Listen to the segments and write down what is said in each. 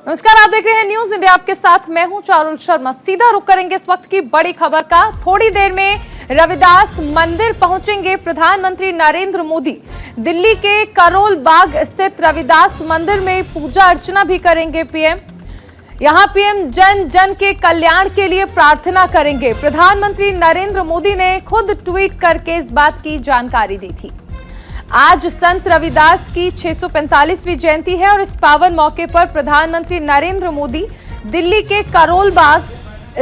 नमस्कार, आप देख रहे हैं न्यूज इंडिया। आपके साथ मैं हूं चारुल शर्मा। सीधा रुख करेंगे इस वक्त की बड़ी खबर का। थोड़ी देर में रविदास मंदिर पहुंचेंगे प्रधानमंत्री नरेंद्र मोदी। दिल्ली के करोल बाग स्थित रविदास मंदिर में पूजा अर्चना भी करेंगे पीएम। यहां पीएम जन जन के कल्याण के लिए प्रार्थना करेंगे। प्रधानमंत्री नरेंद्र मोदी ने खुद ट्वीट करके इस बात की जानकारी दी थी। आज संत रविदास की 645वीं जयंती है और इस पावन मौके पर प्रधानमंत्री नरेंद्र मोदी दिल्ली के करोल बाग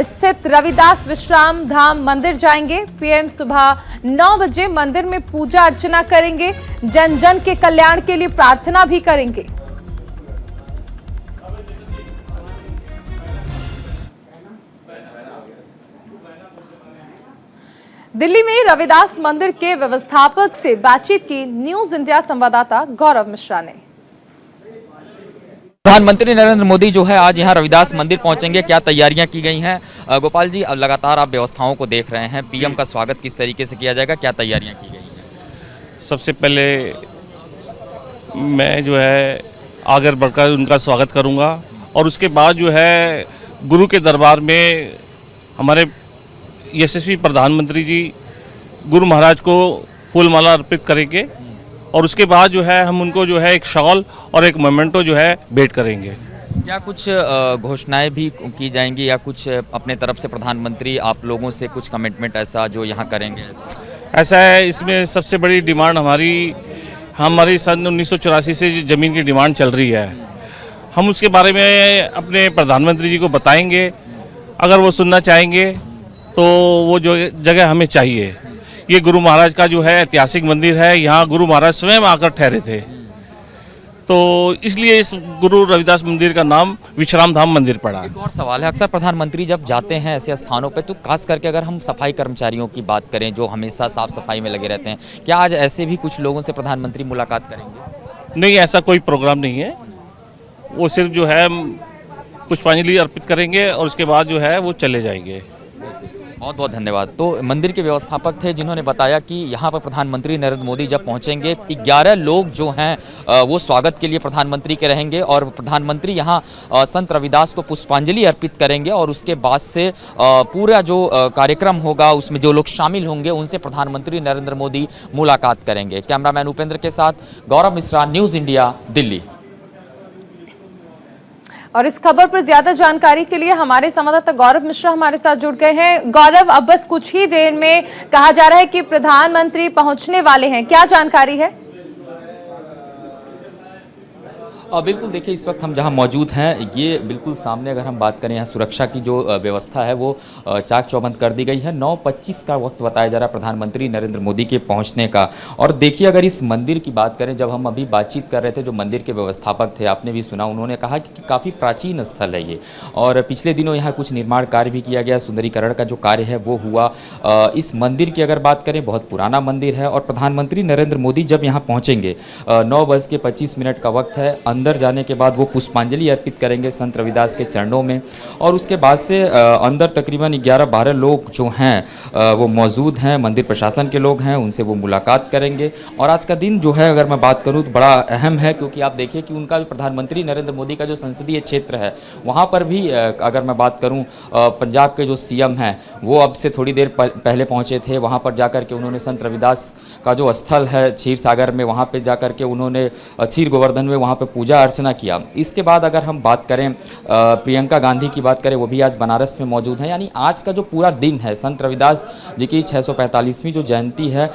स्थित रविदास विश्राम धाम मंदिर जाएंगे। पीएम सुबह 9 बजे मंदिर में पूजा अर्चना करेंगे। जन जन के कल्याण के लिए प्रार्थना भी करेंगे। दिल्ली में रविदास मंदिर के व्यवस्थापक से बातचीत की न्यूज इंडिया संवाददाता गौरव मिश्रा ने। प्रधानमंत्री नरेंद्र मोदी जो है आज यहाँ रविदास मंदिर पहुंचेंगे, क्या तैयारियां की गई हैं? गोपाल जी, अब लगातार आप व्यवस्थाओं को देख रहे हैं, पीएम का स्वागत किस तरीके से किया जाएगा, क्या तैयारियां की गई हैं? सबसे पहले मैं जो है आगे बढ़कर उनका स्वागत करूंगा और उसके बाद जो है गुरु के दरबार में हमारे यशस्वी प्रधानमंत्री जी गुरु महाराज को फूलमाला अर्पित करेंगे और उसके बाद जो है हम उनको जो है एक शॉल और एक मोमेंटो जो है भेंट करेंगे। क्या कुछ घोषणाएं भी की जाएंगी या कुछ अपने तरफ से प्रधानमंत्री आप लोगों से कुछ कमिटमेंट ऐसा जो यहाँ करेंगे? ऐसा है, इसमें सबसे बड़ी डिमांड हमारी सन 1984 से ज़मीन की डिमांड चल रही है। हम उसके बारे में अपने प्रधानमंत्री जी को बताएंगे। अगर वो सुनना चाहेंगे तो वो जो जगह हमें चाहिए। ये गुरु महाराज का जो है ऐतिहासिक मंदिर है, यहाँ गुरु महाराज स्वयं आकर ठहरे थे, तो इसलिए इस गुरु रविदास मंदिर का नाम विश्राम धाम मंदिर पड़ा। एक और सवाल है, अक्सर प्रधानमंत्री जब जाते हैं ऐसे स्थानों पे तो खास करके अगर हम सफाई कर्मचारियों की बात करें जो हमेशा साफ सफाई में लगे रहते हैं, क्या आज ऐसे भी कुछ लोगों से प्रधानमंत्री मुलाकात करेंगे? नहीं, ऐसा कोई प्रोग्राम नहीं है। वो सिर्फ जो है पुष्पांजलि अर्पित करेंगे और उसके बाद जो है वो चले जाएंगे। बहुत बहुत धन्यवाद। तो मंदिर के व्यवस्थापक थे जिन्होंने बताया कि यहाँ पर प्रधानमंत्री नरेंद्र मोदी जब पहुँचेंगे 11 लोग जो हैं वो स्वागत के लिए प्रधानमंत्री के रहेंगे और प्रधानमंत्री यहाँ संत रविदास को पुष्पांजलि अर्पित करेंगे और उसके बाद से पूरा जो कार्यक्रम होगा उसमें जो लोग शामिल होंगे उनसे प्रधानमंत्री नरेंद्र मोदी मुलाकात करेंगे। कैमरामैन उपेंद्र के साथ गौरव मिश्रा, न्यूज़ इंडिया, दिल्ली। और इस खबर पर ज्यादा जानकारी के लिए हमारे संवाददाता गौरव मिश्रा हमारे साथ जुड़ गए हैं। गौरव, अब बस कुछ ही देर में कहा जा रहा है कि प्रधानमंत्री पहुंचने वाले हैं, क्या जानकारी है? बिल्कुल, देखिए इस वक्त हम जहां मौजूद हैं ये बिल्कुल सामने अगर हम बात करें यहाँ सुरक्षा की जो व्यवस्था है वो चाक चौबंद कर दी गई है। 9:25 का वक्त बताया जा रहा है प्रधानमंत्री नरेंद्र मोदी के पहुंचने का। और देखिए अगर इस मंदिर की बात करें, जब हम अभी बातचीत कर रहे थे जो मंदिर के व्यवस्थापक थे, आपने भी सुना, उन्होंने कहा कि काफ़ी प्राचीन स्थल है ये और पिछले दिनों यहाँ कुछ निर्माण कार्य भी किया गया, सुंदरीकरण का जो कार्य है वो हुआ। इस मंदिर की अगर बात करें बहुत पुराना मंदिर है और प्रधानमंत्री नरेंद्र मोदी जब यहाँ पहुँचेंगे 9:25 का वक्त है। अंदर जाने के बाद वो पुष्पांजलि अर्पित करेंगे संत रविदास के चरणों में और उसके बाद से अंदर तकरीबन 11-12 लोग जो हैं वो मौजूद हैं, मंदिर प्रशासन के लोग हैं, उनसे वो मुलाकात करेंगे। और आज का दिन जो है अगर मैं बात करूं तो बड़ा अहम है क्योंकि आप देखिए कि उनका भी प्रधानमंत्री नरेंद्र मोदी का जो संसदीय क्षेत्र है वहाँ पर भी अगर मैं बात करूँ पंजाब के जो सीएम हैं वो अब से थोड़ी देर पहले पहुँचे थे। वहाँ पर जाकर के उन्होंने संत रविदास का जो स्थल है क्षीर सागर में, वहाँ पर जाकर के उन्होंने क्षीर गोवर्धन में वहाँ पर पूजा अर्चना किया। इसके बाद अगर हम बात करें प्रियंका गांधी की बात करें, वो भी आज बनारस में मौजूद हैं। यानी आज का जो पूरा दिन है, संत रविदास जी की 645वीं जो जयंती है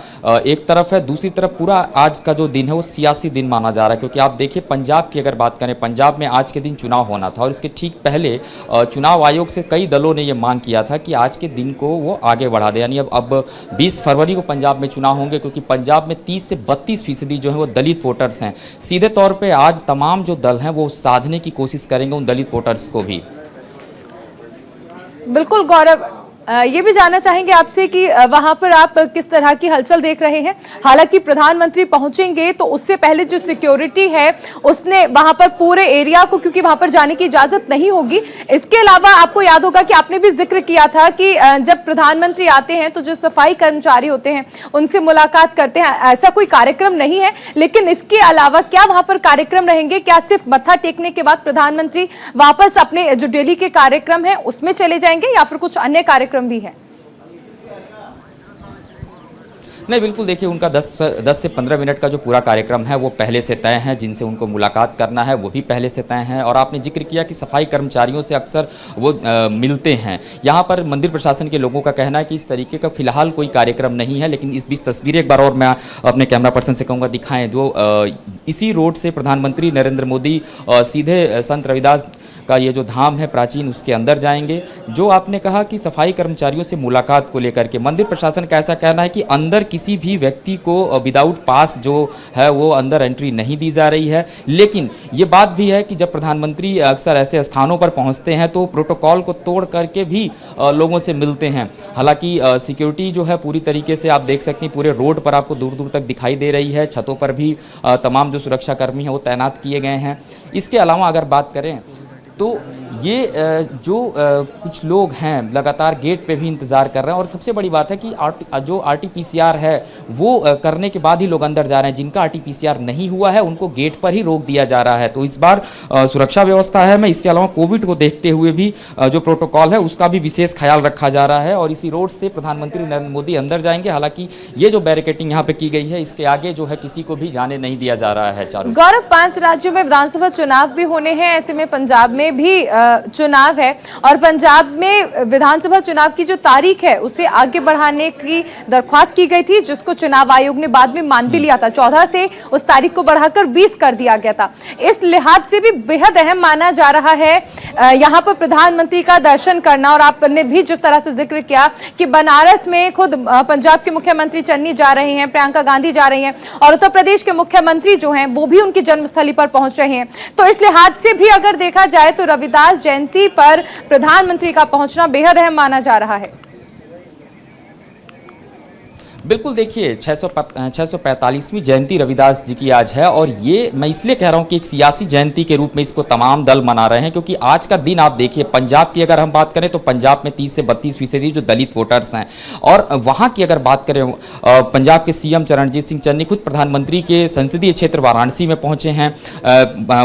एक तरफ है, दूसरी तरफ पूरा आज का जो दिन है वो सियासी दिन माना जा रहा है क्योंकि आप देखिए पंजाब की अगर बात करें, पंजाब में आज के दिन चुनाव होना था और इसके ठीक पहले चुनाव आयोग से कई दलों ने ये मांग किया था कि आज के दिन को वो आगे बढ़ा दे। यानी अब 20 फरवरी को पंजाब में चुनाव होंगे क्योंकि पंजाब में 30 से 32% जो है वो दलित वोटर्स हैं। सीधे तौर पर आज तमाम जो दल हैं वो साधने की कोशिश करेंगे उन दलित वोटर्स को भी। बिल्कुल गौरव, ये भी जानना चाहेंगे आपसे कि वहां पर आप किस तरह की हलचल देख रहे हैं। हालांकि प्रधानमंत्री पहुंचेंगे तो उससे पहले जो सिक्योरिटी है उसने वहां पर पूरे एरिया को, क्योंकि वहां पर जाने की इजाजत नहीं होगी। इसके अलावा आपको याद होगा कि आपने भी जिक्र किया था कि जब प्रधानमंत्री आते हैं तो जो सफाई कर्मचारी होते हैं उनसे मुलाकात करते हैं। ऐसा कोई कार्यक्रम नहीं है, लेकिन इसके अलावा क्या वहां पर कार्यक्रम रहेंगे? क्या सिर्फ मत्था टेकने के बाद प्रधानमंत्री वापस अपने जो डेली के कार्यक्रम है उसमें चले जाएंगे या फिर कुछ अन्य कार्यक्रम भी है? नहीं, बिल्कुल देखिए, उनका 10 से 15 मिनट का जो पूरा कार्यक्रम है वो पहले से तय है। जिनसे उनको मुलाकात करना है वो भी पहले से तय है। और आपने जिक्र किया कि सफाई कर्मचारियों से अक्सर वो मिलते हैं। यहाँ पर मंदिर प्रशासन के लोगों का कहना है कि इस तरीके का फिलहाल कोई कार्यक्रम नहीं है। लेकिन इस बीच तस्वीरें एक बार और मैं अपने कैमरा पर्सन से कहूँगा दिखाएं। जो इसी रोड से प्रधानमंत्री नरेंद्र मोदी सीधे संत रविदास का ये जो धाम है प्राचीन, उसके अंदर जाएंगे। जो आपने कहा कि सफाई कर्मचारियों से मुलाकात को लेकर के मंदिर प्रशासन का ऐसा कहना है कि अंदर किसी भी व्यक्ति को विदाउट पास जो है वो अंदर एंट्री नहीं दी जा रही है। लेकिन ये बात भी है कि जब प्रधानमंत्री अक्सर ऐसे स्थानों पर पहुंचते हैं तो प्रोटोकॉल को तोड़ करके भी लोगों से मिलते हैं। हालांकि सिक्योरिटी जो है पूरी तरीके से आप देख सकते हैं, पूरे रोड पर आपको दूर दूर तक दिखाई दे रही है। छतों पर भी तमाम जो सुरक्षाकर्मी हैं वो तैनात किए गए हैं। इसके अलावा अगर बात करें तो ये जो कुछ लोग हैं लगातार गेट पे भी इंतज़ार कर रहे हैं। और सबसे बड़ी बात है कि जो RT-PCR है वो करने के बाद ही लोग अंदर जा रहे हैं। जिनका RT-PCR नहीं हुआ है उनको गेट पर ही रोक दिया जा रहा है। तो इस बार सुरक्षा व्यवस्था है, मैं इसके अलावा कोविड को देखते हुए भी जो प्रोटोकॉल है उसका भी विशेष ख्याल रखा जा रहा है। और इसी रोड से प्रधानमंत्री नरेंद्र मोदी अंदर जाएंगे। हालांकि ये जो बैरिकेटिंग यहाँ पे की गई है इसके आगे जो है किसी को भी जाने नहीं दिया जा रहा है। चारों गौरव, 5 राज्यों में विधानसभा चुनाव भी होने हैं। ऐसे में पंजाब में भी चुनाव है और पंजाब में विधानसभा चुनाव की जो तारीख है उसे आगे बढ़ाने की दरख्वास्त की गई थी, जिसको चुनाव आयोग ने बाद में मान भी लिया था। 14 से उस तारीख को बढ़ाकर 20 कर दिया गया था। इस लिहाज से भी बेहद अहम माना जा रहा है यहां पर प्रधानमंत्री का दर्शन करना। और आपने भी जिस तरह से जिक्र किया कि बनारस में खुद पंजाब के मुख्यमंत्री चन्नी जा रहे हैं, प्रियंका गांधी जा रही हैं और उत्तर प्रदेश के मुख्यमंत्री जो हैं वो भी उनकी जन्मस्थली पर पहुंच रहे हैं। तो इस लिहाज से भी अगर देखा जाए तो रविदास जयंती पर प्रधानमंत्री का पहुंचना बेहद अहम माना जा रहा है। बिल्कुल देखिए, 645वीं जयंती रविदास जी की आज है। और ये मैं इसलिए कह रहा हूँ कि एक सियासी जयंती के रूप में इसको तमाम दल मना रहे हैं, क्योंकि आज का दिन आप देखिए पंजाब की अगर हम बात करें तो पंजाब में 30 से 32% जो दलित वोटर्स हैं। और वहाँ की अगर बात करें पंजाब के CM चरणजीत सिंह चन्नी खुद प्रधानमंत्री के संसदीय क्षेत्र वाराणसी में पहुँचे हैं।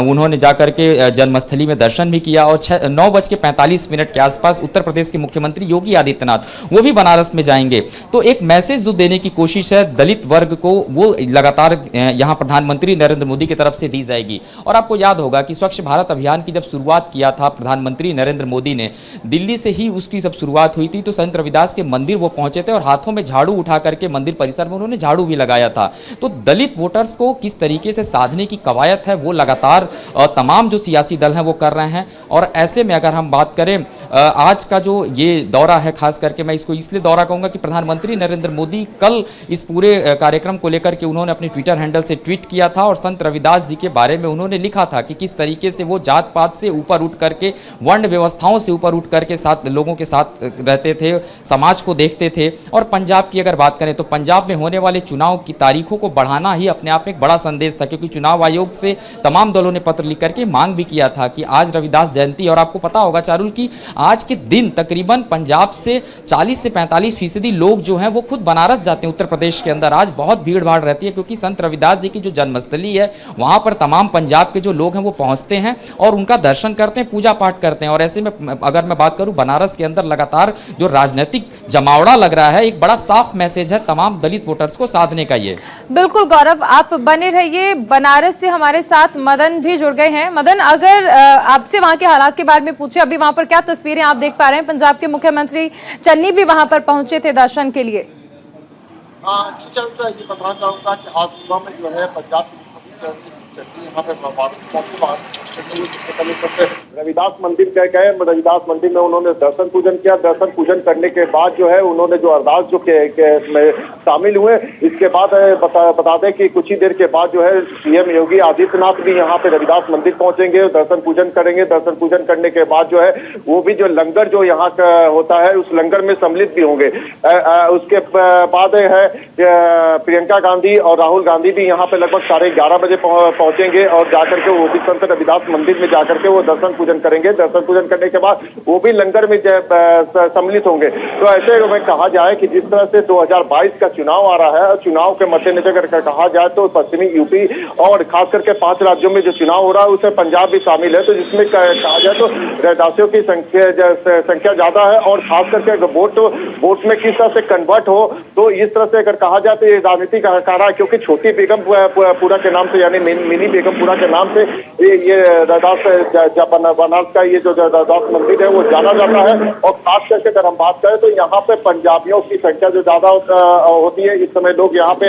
उन्होंने जाकर के जन्मस्थली में दर्शन भी किया। और 9:45 के आसपास उत्तर प्रदेश के मुख्यमंत्री योगी आदित्यनाथ वो भी बनारस में जाएंगे। तो एक मैसेज जो देने की कोशिश है दलित वर्ग को वो लगातार यहां प्रधानमंत्री नरेंद्र मोदी की तरफ से दी जाएगी। और आपको याद होगा कि स्वच्छ भारत अभियान की जब शुरुआत किया था प्रधानमंत्री नरेंद्र मोदी ने, दिल्ली से ही उसकी जब शुरुआत हुई थी तो संत रविदास के मंदिर वो पहुंचे थे और हाथों में झाड़ू उठा करके मंदिर परिसर में उन्होंने झाड़ू भी लगाया था। तो दलित वोटर्स को किस तरीके से साधने की कवायद है वो लगातार तमाम जो सियासी दल हैं वो कर रहे हैं। और ऐसे में अगर हम बात करें आज का जो ये दौरा है, खास करके मैं इसको इसलिए दौरा कहूंगा कि प्रधानमंत्री नरेंद्र मोदी कल इस पूरे कार्यक्रम को लेकर के उन्होंने अपने ट्विटर हैंडल से ट्वीट किया था और संत रविदास जी के बारे में उन्होंने लिखा था कि किस तरीके से वो जात पात से ऊपर उठ करके, वर्ण व्यवस्थाओं से ऊपर उठ करके साथ लोगों के साथ रहते थे, समाज को देखते थे। और पंजाब की अगर बात करें तो पंजाब में होने वाले चुनाव की तारीखों को बढ़ाना ही अपने आप में एक बड़ा संदेश था, क्योंकि चुनाव आयोग से तमाम दलों ने पत्र लिख करके मांग भी किया था कि आज रविदास जयंती। और आपको पता होगा चारुल की आज के दिन तकरीबन पंजाब से 40 से 45% लोग जो हैं वो खुद बनारस जाते हैं। उत्तर प्रदेश के अंदर आज बहुत भीड़ भाड़ रहती है, क्योंकि संत रविदास जी की जो जन्मस्थली है वहां पर तमाम पंजाब के जो लोग हैं वो पहुंचते हैं और उनका दर्शन करते हैं, पूजा पाठ करते हैं। और ऐसे में अगर मैं बात करूं बनारस के अंदर लगातार जो राजनीतिक जमावड़ा लग रहा है, एक बड़ा साफ मैसेज है तमाम दलित वोटर्स को साधने का। ये बिल्कुल गौरव, आप बने रहिए। बनारस से हमारे साथ मदन भी जुड़ गए हैं। मदन, अगर आपसे वहां के हालात के बारे में पूछे, अभी वहां पर क्या तस्वीरें आप देख पा रहे हैं? पंजाब के मुख्यमंत्री चन्नी भी वहां पर पहुंचे थे दर्शन के लिए। ये बताना चाहूँगा कि आज सुबह में जो है पंजाब के मुख्यमंत्री रविदास मंदिर गए। रविदास मंदिर में उन्होंने दर्शन पूजन किया। दर्शन पूजन करने के बाद जो है उन्होंने जो अरदास जो में शामिल हुए। इसके बाद बता दें कि कुछ ही देर के बाद जो है सीएम योगी आदित्यनाथ भी यहाँ पे रविदास मंदिर पहुंचेंगे, दर्शन पूजन करेंगे। दर्शन पूजन करने के बाद जो है वो भी जो लंगर जो यहाँ का होता है उस लंगर में सम्मिलित भी होंगे। उसके बाद है प्रियंका गांधी और राहुल गांधी भी यहाँ पे लगभग 11:30 बजे पहुंचेंगे और जाकर के वो भी संत रविदास मंदिर में जाकर के वो दर्शन पूजन करेंगे। दर्शन पूजन करने के बाद वो भी लंगर में सम्मिलित होंगे। तो ऐसे में कहा जाए कि जिस तरह से 2022 का चुनाव आ रहा है, चुनाव के मद्देनजर अगर कहा जाए तो पश्चिमी यूपी और खास करके 5 राज्यों में जो चुनाव हो रहा है उसमें पंजाब भी शामिल है। तो जिसमें कहा जाए तो रविदासियों की संख्या ज्यादा है और खास करके वोट में किस तरह से कन्वर्ट हो, तो इस तरह से अगर कहा जाए तो ये राजनीति का रहा है। क्योंकि छोटी बेगमपुरा के नाम से यानी मिनी बेगमपुरा के नाम से ये बनारस का ये जो रविदास मंदिर है वो जाना जाता है। और खास करके अगर हम बात करें तो यहाँ पे पंजाबियों की संख्या जो ज्यादा होती है, इस समय लोग यहाँ पे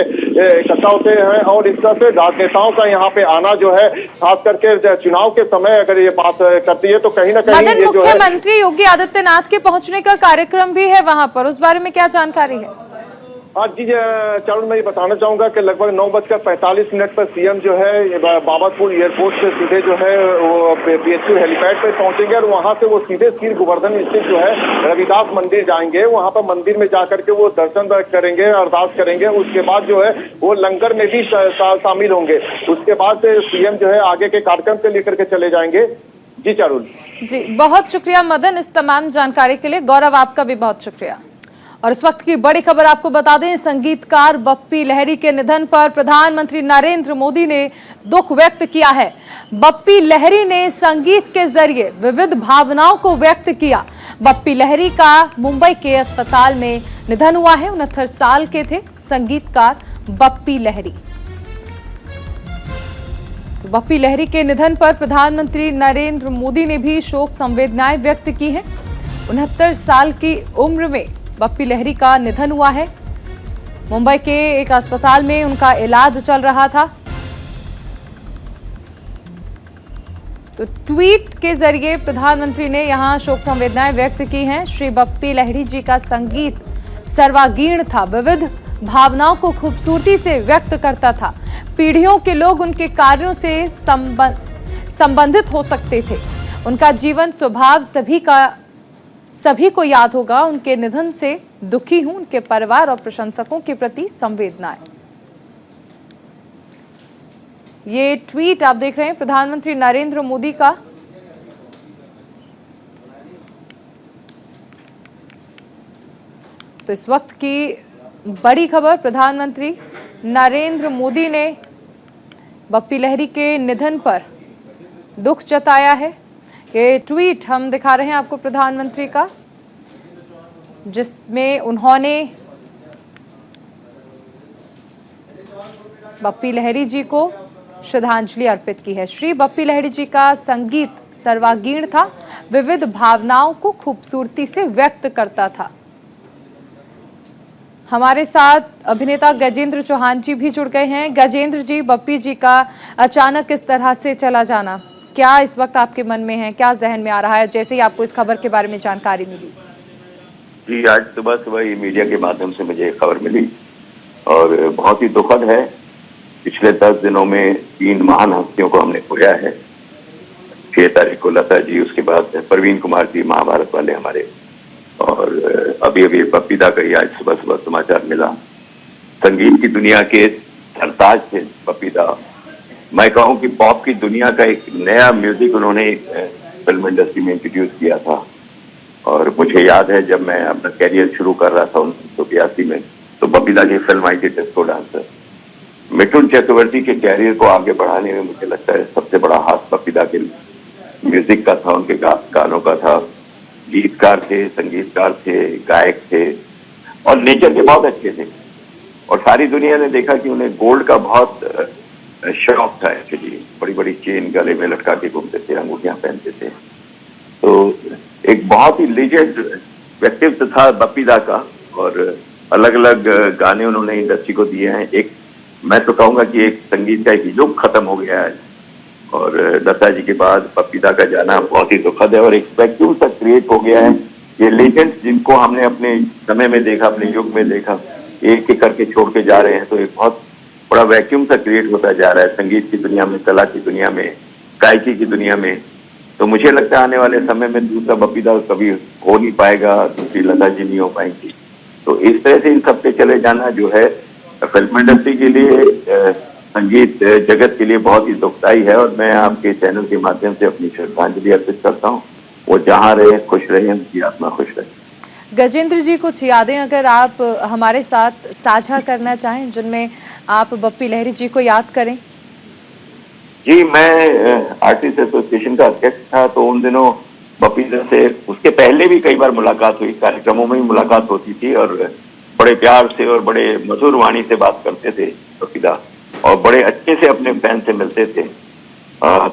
इकट्ठा होते हैं और इस तरह से राजनेताओं का यहाँ पे आना जो है खास करके चुनाव के समय अगर ये बात करती है तो कहीं ना कहीं ये जो है मुख्यमंत्री योगी आदित्यनाथ के पहुंचने का कार्यक्रम भी है वहां पर, उस बारे में क्या जानकारी है? आज जी चरण मैं ये बताना चाहूंगा कि लगभग 9:45 पर सीएम जो है बाबतपुर एयरपोर्ट से सीधे जो है वो बीएचयू हेलीपैड पे पहुंचेंगे और वहां से वो सीधे सिर गोवर्धन स्थित जो है रविदास मंदिर जाएंगे। वहां पर मंदिर में जाकर के वो दर्शन करेंगे, अरदास करेंगे। उसके बाद जो है वो लंगर में भी शामिल होंगे। उसके बाद से सीएम जो है आगे के कार्यक्रम से लेकर के चले जाएंगे। जी चारुल जी, बहुत शुक्रिया मदन इस तमाम जानकारी के लिए। गौरव, आपका भी बहुत शुक्रिया। और इस वक्त की बड़ी खबर आपको बता दें, संगीतकार बप्पी लहरी के निधन पर प्रधानमंत्री नरेंद्र मोदी ने दुख व्यक्त किया है। बप्पी लहरी ने संगीत के जरिए विविध भावनाओं को व्यक्त किया। बप्पी लहरी का मुंबई के अस्पताल में निधन हुआ है। 69 साल के थे संगीतकार बप्पी लहरी। तो बप्पी लहरी के निधन पर प्रधानमंत्री नरेंद्र मोदी ने भी शोक संवेदनाएं व्यक्त की हैं। 69 साल की उम्र में बप्पी लहरी का निधन हुआ है। मुंबई के एक अस्पताल में उनका इलाज चल रहा था। तो ट्वीट के जरिए प्रधानमंत्री ने यहां शोक संवेदनाएं व्यक्त की हैं। श्री बप्पी लहरी जी का संगीत सर्वांगीण था, विविध भावनाओं को खूबसूरती से व्यक्त करता था। पीढ़ियों के लोग उनके कार्यों से संबंधित हो सकते थे। उनका जीवन स्वभाव सभी को याद होगा। उनके निधन से दुखी हूं। उनके परिवार और प्रशंसकों के प्रति संवेदनाएं। ये ट्वीट आप देख रहे हैं प्रधानमंत्री नरेंद्र मोदी का। तो इस वक्त की बड़ी खबर, प्रधानमंत्री नरेंद्र मोदी ने बप्पी लहरी के निधन पर दुख जताया है। ये ट्वीट हम दिखा रहे हैं आपको प्रधानमंत्री का, जिसमें उन्होंने बप्पी लहरी जी को श्रद्धांजलि अर्पित की है। श्री बप्पी लहरी जी का संगीत सर्वांगीण था, विविध भावनाओं को खूबसूरती से व्यक्त करता था। हमारे साथ अभिनेता गजेंद्र चौहान जी भी जुड़ गए हैं। गजेंद्र जी, बप्पी जी का अचानक इस तरह से चला जाना क्या इस वक्त आपके मन में है, क्या जहन में आ रहा है जैसे ही आपको इस खबर के बारे में जानकारी मिली? जी, आज सुबह ही मीडिया के माध्यम से मुझे खबर मिली और बहुत ही दुखद है। पिछले 10 दिनों में 3 महान हस्तियों को हमने खोया है। 6 तारीख को लता जी, उसके बाद प्रवीण कुमार जी महाभारत वाले हमारे, और अभी बप्पी दा का ही आज सुबह समाचार मिला। संगीत की दुनिया के सरताज थे बप्पी दा। मैं कहूँ कि पॉप की दुनिया का एक नया म्यूजिक उन्होंने फिल्म इंडस्ट्री में इंट्रोड्यूस किया था। और मुझे याद है जब मैं अपना कैरियर शुरू कर रहा था 1982 में, तो बप्पी दा की फिल्म आई थी डिस्को डांसर। मिथुन चक्रवर्ती के कैरियर को आगे बढ़ाने में मुझे लगता है सबसे बड़ा हाथ बप्पी दा के म्यूजिक का था, उनके गानों का था। गीतकार थे, संगीतकार थे, गायक थे और नेचर के बहुत अच्छे थे। और सारी दुनिया ने देखा कि उन्हें गोल्ड का बहुत शौक था। एक्चुअली बड़ी बड़ी चेन गले में लटका के घूमते थे, अंगूठियां पहनते थे। तो एक बहुत ही लीजेंड व्यक्तित्व था बप्पी दा का और अलग अलग गाने उन्होंने इंडस्ट्री को दिए हैं। एक मैं तो कहूंगा कि एक संगीत का एक युग खत्म हो गया है और लता जी के बाद पपीता का जाना बहुत ही दुखद है और एक वैक्यूम सा क्रिएट हो गया है। ये लेजेंड्स जिनको हमने अपने समय में देखा, अपने युग में देखा, एक एक करके छोड़ के जा रहे हैं, तो एक बहुत बड़ा वैक्यूम सा क्रिएट होता जा रहा है संगीत की दुनिया में, कला की दुनिया में, गायकी की दुनिया में। तो मुझे लगता है आने वाले समय में दूसरा बपीता कभी हो नहीं पाएगा, दूसरी लता जी नहीं हो पाएंगी। तो इस तरह से इन सबसे चले जाना जो है फिल्म इंडस्ट्री के लिए, संगीत जगत के लिए बहुत ही दुखदायी है और मैं आपके चैनल के माध्यम से अपनी श्रद्धांजलि अर्पित करता हूँ। वो जहाँ रहे खुश रहे, उनकी आत्मा खुश रहे। गजेंद्र जी, कुछ यादें अगर आप हमारे साथ साझा करना चाहें जिनमें आप बप्पी लहरी जी को याद करें। जी, मैं आर्टिस्ट एसोसिएशन का अध्यक्ष था, तो उन दिनों बपीता से उसके पहले भी कई बार मुलाकात हुई, कार्यक्रमों में ही मुलाकात होती थी और बड़े प्यार से और बड़े मधुर वाणी से बात करते थे बपीता और बड़े अच्छे से अपने फैन से मिलते थे।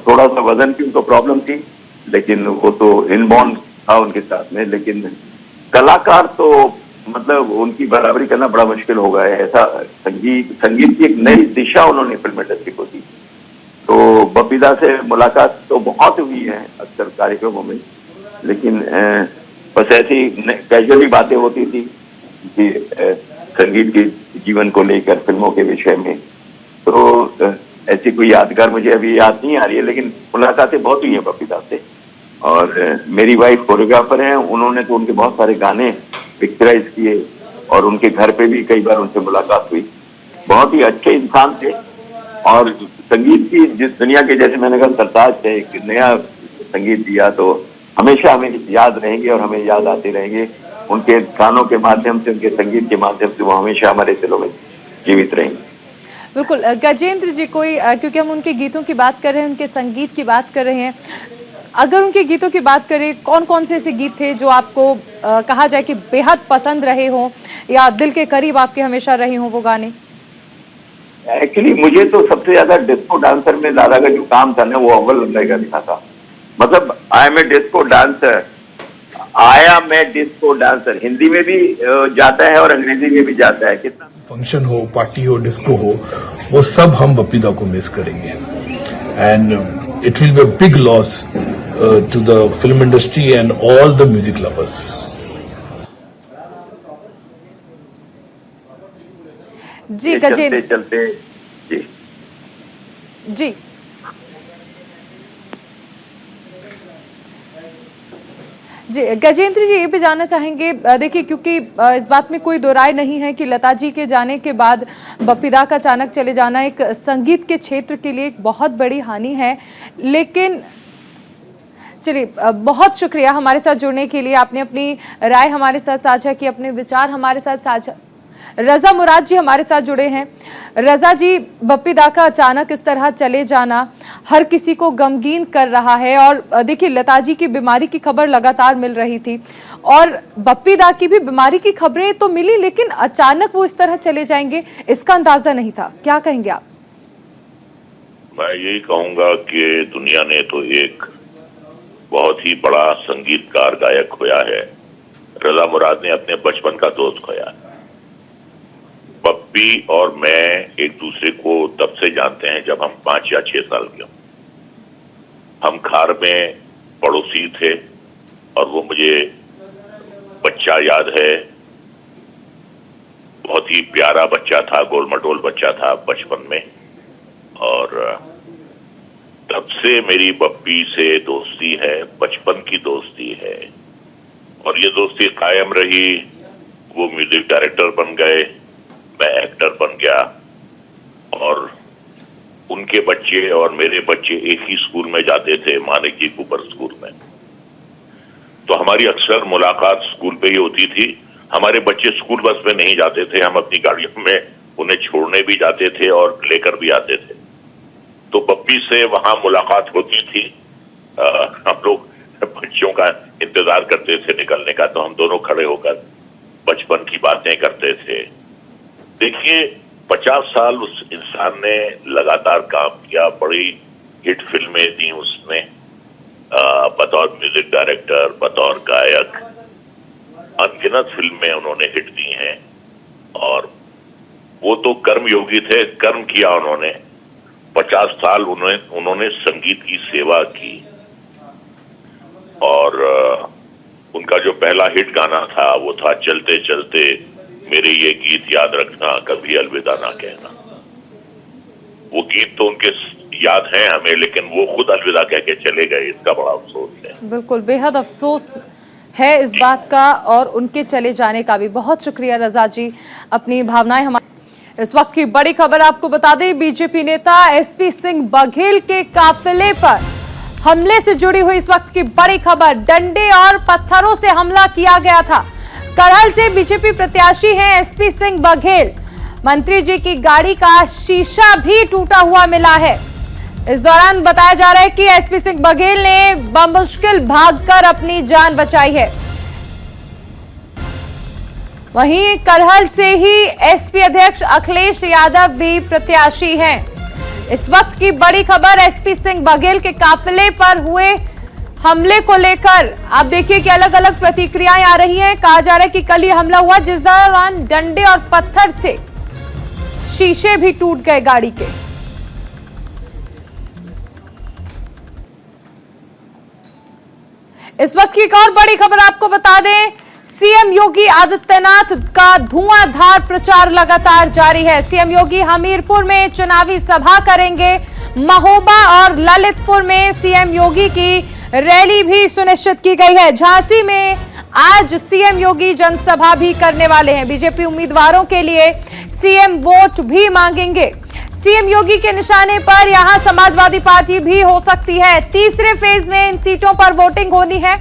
थोड़ा सा वजन की उनको प्रॉब्लम थी, लेकिन वो तो इनबॉर्न था उनके साथ में, लेकिन कलाकार तो मतलब उनकी बराबरी करना बड़ा मुश्किल होगा। ऐसा संगीत की एक नई दिशा उन्होंने फिल्म इंडस्ट्री को दी। तो बपीता से मुलाकात तो बहुत हुई है अक्सर कार्यक्रमों में, लेकिन बस ऐसी कैजुअली बातें होती थी कि संगीत के जीवन को लेकर, फिल्मों के विषय में। तो ऐसी कोई यादगार मुझे अभी याद नहीं आ रही है, लेकिन मुलाकातें बहुत हुई है बपीता से। और मेरी वाइफ कोरियोग्राफर हैं, उन्होंने तो उनके बहुत सारे गाने पिक्चराइज किए और उनके घर पे भी कई बार उनसे मुलाकात हुई। बहुत ही अच्छे इंसान थे और संगीत की जिस दुनिया के, जैसे मैंने कहा, सरताज से एक नया संगीत दिया, तो हमेशा हमें याद रहेंगे और हमें याद आते रहेंगे। उनके गानों के माध्यम से, उनके संगीत के माध्यम से वो हमेशा हमारे दिलों में जीवित रहेंगे। बिल्कुल गजेंद्र जी, कोई क्योंकि हम उनके गीतों की बात कर रहे हैं, उनके संगीत की बात कर रहे हैं, अगर उनके गीतों की बात करें, कौन कौन से ऐसे गीत थे जो आपको कहा जाए कि बेहद पसंद रहे हों या दिल के करीब आपके हमेशा रहे हों वो गाने? एक्चुअली मुझे तो सबसे ज्यादा डिस्को डांसर में दादा का जो काम था ना, वो अव्वल नंबर का दिखा था। मतलब I am a disco dancer, आया मैं डिस्को डांसर, हिंदी में भी जाता है और अंग्रेजी में भी जाता है। कितना फंक्शन हो, पार्टी हो, डिस्को हो, वो सब हम बपीता को मिस करेंगे and it will be a big loss to the film industry and all the music lovers. जी गजेंद्र, चलते जी जी जी गजेंद्र जी, ये भी जानना चाहेंगे, देखिए क्योंकि इस बात में कोई दो राय नहीं है कि लता जी के जाने के बाद बपीता का अचानक चले जाना एक संगीत के क्षेत्र के लिए एक बहुत बड़ी हानि है। लेकिन चलिए, बहुत शुक्रिया हमारे साथ जुड़ने के लिए, आपने अपनी राय हमारे साथ साझा की, अपने विचार हमारे साथ साझा। रजा मुराद जी हमारे साथ जुड़े हैं। रजा जी, बपीता का अचानक इस तरह चले जाना हर किसी को गमगीन कर रहा है और देखिए लता जी की बीमारी की खबर लगातार मिल रही थी और बपीता की भी बीमारी की खबरें तो मिली, लेकिन अचानक वो इस तरह चले जाएंगे इसका अंदाजा नहीं था। क्या कहेंगे आप? मैं यही कहूंगा कि दुनिया ने तो एक बहुत ही बड़ा संगीतकार गायक खोया है। रजा मुराद ने अपने बचपन का दोस्त खोया है। पप्पी और मैं एक दूसरे को तब से जानते हैं जब हम 5 या 6 साल के हों। हम खार में पड़ोसी थे और वो मुझे बच्चा याद है, बहुत ही प्यारा बच्चा था, गोल मटोल बच्चा था बचपन में। और तब से मेरी पप्पी से दोस्ती है, बचपन की दोस्ती है और ये दोस्ती कायम रही। वो म्यूजिक डायरेक्टर बन गए, मैं एक्टर बन गया और उनके बच्चे और मेरे बच्चे एक ही स्कूल में जाते थे, मानिक जी कूपर स्कूल में। तो हमारी अक्सर मुलाकात स्कूल पे ही होती थी। हमारे बच्चे स्कूल बस में नहीं जाते थे, हम अपनी गाड़ियों में उन्हें छोड़ने भी जाते थे और लेकर भी आते थे। तो पप्पी से वहां मुलाकात होती थी। हम लोग बच्चों का इंतजार करते थे निकलने का, तो हम दोनों खड़े होकर बचपन की बातें करते थे। देखिए 50 साल उस इंसान ने लगातार काम किया, बड़ी हिट फिल्में दी उसने, बतौर म्यूजिक डायरेक्टर, बतौर गायक अनगिनत फिल्में उन्होंने हिट दी हैं। और वो तो कर्मयोगी थे, कर्म किया उन्होंने। 50 साल उन्होंने संगीत की सेवा की और उनका जो पहला हिट गाना था वो था चलते चलते मेरे ये गीत याद रखना, कभी अलविदा ना कहना। वो गीत तो उनके याद हैं हमें, लेकिन वो खुद अलविदा कह के चले गए, इसका बड़ा अफसोस है। बिल्कुल, बेहद अफसोस है इस बात का और उनके चले जाने का भी। बहुत शुक्रिया रजा जी, अपनी भावनाएं हमारे। इस वक्त की बड़ी खबर आपको बता दें, बीजेपी नेता एसपी सिंह बघेल के काफिले पर हमले से जुड़ी हुई इस वक्त की बड़ी खबर। डंडे और पत्थरों से हमला किया गया था। करहल से बीजेपी प्रत्याशी हैं एसपी सिंह बघेल। मंत्री जी की गाड़ी का शीशा भी टूटा हुआ मिला है। इस दौरान बताया जा रहा है कि एसपी सिंह बघेल ने बमुश्किल भागकर अपनी जान बचाई है। वहीं करहल से ही एसपी अध्यक्ष अखिलेश यादव भी प्रत्याशी हैं। इस वक्त की बड़ी खबर एसपी सिंह बघेल के काफिले पर हुए हमले को लेकर। आप देखिए कि अलग अलग प्रतिक्रियाएं आ रही हैं। कहा जा रहा है कि कल ये हमला हुआ जिस दौरान डंडे और पत्थर से शीशे भी टूट गए गाड़ी के। इस वक्त की एक और बड़ी खबर आपको बता दें, सीएम योगी आदित्यनाथ का धुआंधार प्रचार लगातार जारी है। सीएम योगी हमीरपुर में चुनावी सभा करेंगे। महोबा और ललितपुर में सीएम योगी की रैली भी सुनिश्चित की गई है। झांसी में आज सीएम योगी जनसभा भी करने वाले हैं। बीजेपी उम्मीदवारों के लिए सीएम वोट भी मांगेंगे। सीएम योगी के निशाने पर यहां समाजवादी पार्टी भी हो सकती है। तीसरे फेज में इन सीटों पर वोटिंग होनी है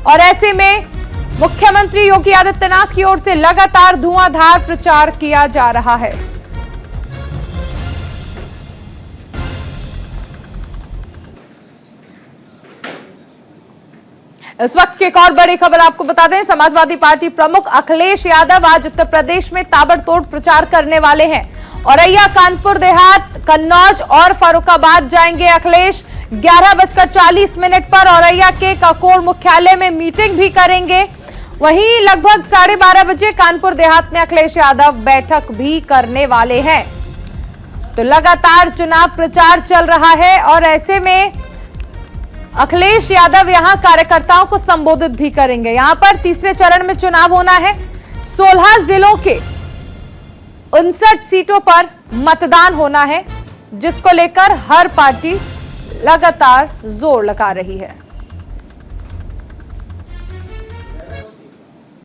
और ऐसे में मुख्यमंत्री योगी आदित्यनाथ की ओर से लगातार धुआंधार प्रचार किया जा रहा है। इस वक्त की एक और बड़ी खबर आपको बता दें, समाजवादी पार्टी प्रमुख अखिलेश यादव आज उत्तर प्रदेश में ताबड़तोड़ प्रचार करने वाले हैं। औरैया, कानपुर देहात, कन्नौज और फर्रुखाबाद जाएंगे अखिलेश। 11:40 पर औरैया के ककोर मुख्यालय में मीटिंग भी करेंगे। वहीं लगभग 12:30 बजे कानपुर देहात में अखिलेश यादव बैठक भी करने वाले हैं। तो लगातार चुनाव प्रचार चल रहा है और ऐसे में अखिलेश यादव यहां कार्यकर्ताओं को संबोधित भी करेंगे। यहां पर तीसरे चरण में चुनाव होना है। 16 जिलों के 59 सीटों पर मतदान होना है, जिसको लेकर हर पार्टी लगातार जोर लगा रही है।